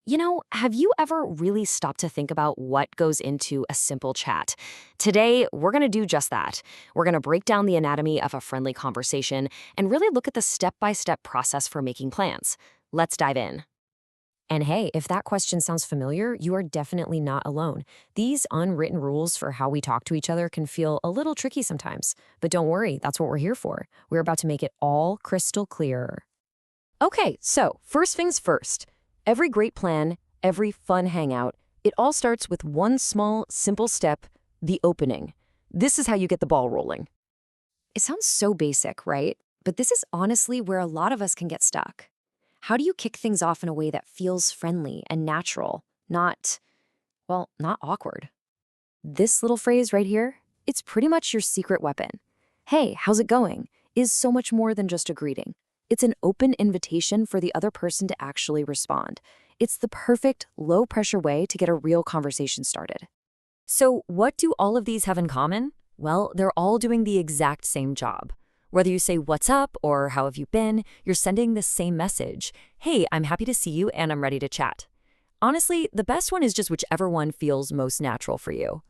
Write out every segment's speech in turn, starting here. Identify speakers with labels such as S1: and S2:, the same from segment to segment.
S1: Have you ever really stopped to think about what goes into a simple chat? Today, we're going to do just that. We're going to break down the anatomy of a friendly conversation and really look at the step by step process for making plans. Let's dive in. And hey, if that question sounds familiar, you are definitely not alone. These unwritten rules for how we talk to each other can feel a little tricky sometimes. But don't worry, that's what we're here for. We're about to make it all crystal clear. Okay, so first things first. Every great plan, every fun hangout, it all starts with one small, simple step, the opening. This is how you get the ball rolling. It sounds so basic, right? But this is honestly where a lot of us can get stuck. How do you kick things off in a way that feels friendly and natural, not awkward? This little phrase right here, it's pretty much your secret weapon. Hey, how's it going? Is so much more than just a greeting. It's an open invitation for the other person to actually respond. It's the perfect, low-pressure way to get a real conversation started. So what do all of these have in common? Well, they're all doing the exact same job. Whether you say what's up or how have you been, you're sending the same message. Hey, I'm happy to see you and I'm ready to chat. Honestly, the best one is just whichever one feels most natural for you.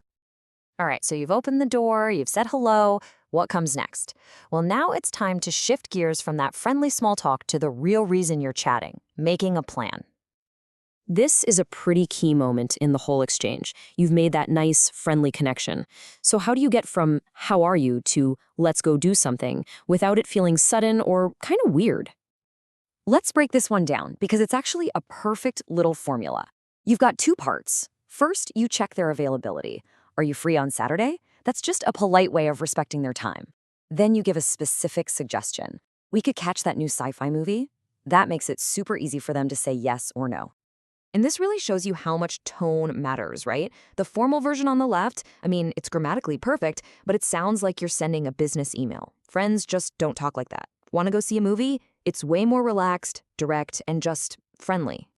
S1: All right, so you've opened the door, you've said hello. What comes next? Well, now it's time to shift gears from that friendly small talk to the real reason you're chatting, making a plan. This is a pretty key moment in the whole exchange. You've made that nice, friendly connection. So how do you get from how are you to let's go do something without it feeling sudden or kind of weird? Let's break this one down because it's actually a perfect little formula. You've got two parts. First, you check their availability. Are you free on Saturday? That's just a polite way of respecting their time. Then you give a specific suggestion. We could catch that new sci-fi movie. That makes it super easy for them to say yes or no. And this really shows you how much tone matters, right? The formal version on the left, it's grammatically perfect, but it sounds like you're sending a business email. Friends just don't talk like that. Want to go see a movie? It's way more relaxed, direct, and just friendly.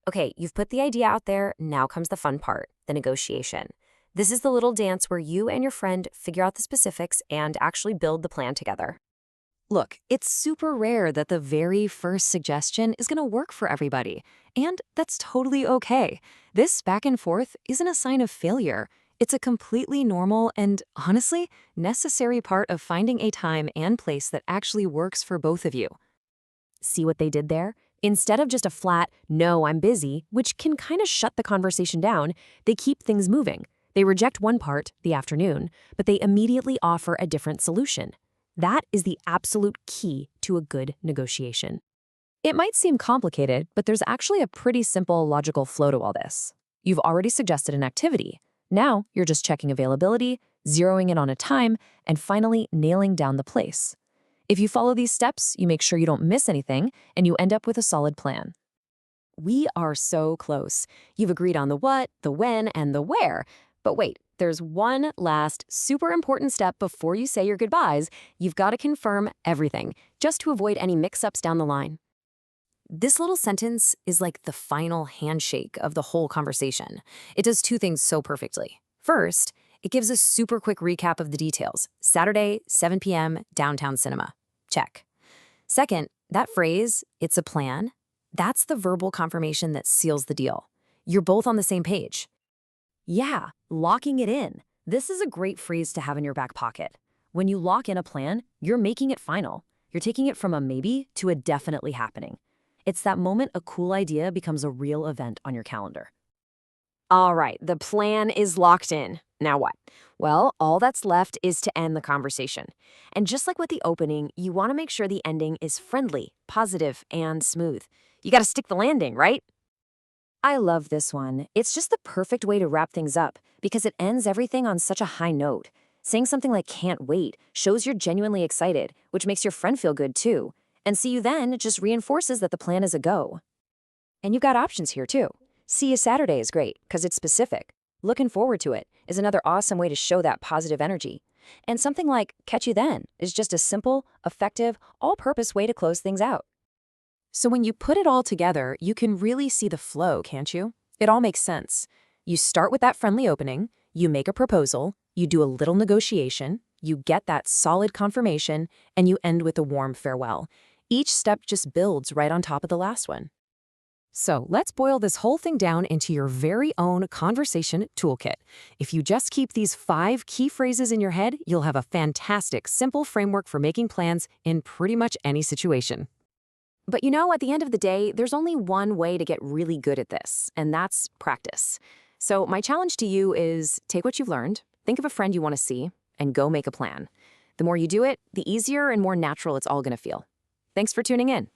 S1: Okay, you've put the idea out there. Now comes the fun part, the negotiation. This is the little dance where you and your friend figure out the specifics and actually build the plan together. Look, it's super rare that the very first suggestion is going to work for everybody, and that's totally okay. This back and forth isn't a sign of failure. It's a completely normal and, honestly, necessary part of finding a time and place that actually works for both of you. See what they did there? Instead of just a flat, no, I'm busy, which can kind of shut the conversation down, they keep things moving. They reject one part, the afternoon, but they immediately offer a different solution. That is the absolute key to a good negotiation. It might seem complicated, but there's actually a pretty simple logical flow to all this. You've already suggested an activity. Now you're just checking availability, zeroing in on a time, and finally nailing down the place. If you follow these steps, you make sure you don't miss anything, and you end up with a solid plan. We are so close. You've agreed on the what, the when, and the where. But wait, there's one last super important step before you say your goodbyes. You've got to confirm everything, just to avoid any mix-ups down the line. This little sentence is like the final handshake of the whole conversation. It does two things so perfectly. First, it gives a super quick recap of the details. Saturday, 7 p.m., downtown cinema. Check. Second, that phrase, it's a plan, that's the verbal confirmation that seals the deal. You're both on the same page. Yeah, locking it in. This is a great phrase to have in your back pocket. When you lock in a plan, you're making it final. You're taking it from a maybe to a definitely happening. It's that moment a cool idea becomes a real event on your calendar. All right, the plan is locked in. Now what? Well, all that's left is to end the conversation. And just like with the opening, you want to make sure the ending is friendly, positive, and smooth. You got to stick the landing, right? I love this one. It's just the perfect way to wrap things up because it ends everything on such a high note. Saying something like can't wait shows you're genuinely excited, which makes your friend feel good too. And see you then just reinforces that the plan is a go. And you've got options here too. See you Saturday is great because it's specific. Looking forward to it is another awesome way to show that positive energy. And something like catch you then is just a simple, effective, all-purpose way to close things out. So when you put it all together, you can really see the flow, can't you? It all makes sense. You start with that friendly opening, you make a proposal, you do a little negotiation, you get that solid confirmation, and you end with a warm farewell. Each step just builds right on top of the last one.
S2: So let's boil this whole thing down into your very own conversation toolkit. If you just keep these 5 key phrases in your head, you'll have a fantastic, simple framework for making plans in pretty much any situation.
S1: But at the end of the day, there's only one way to get really good at this, and that's practice. So my challenge to you is take what you've learned, think of a friend you want to see, and go make a plan. The more you do it, the easier and more natural it's all going to feel. Thanks for tuning in.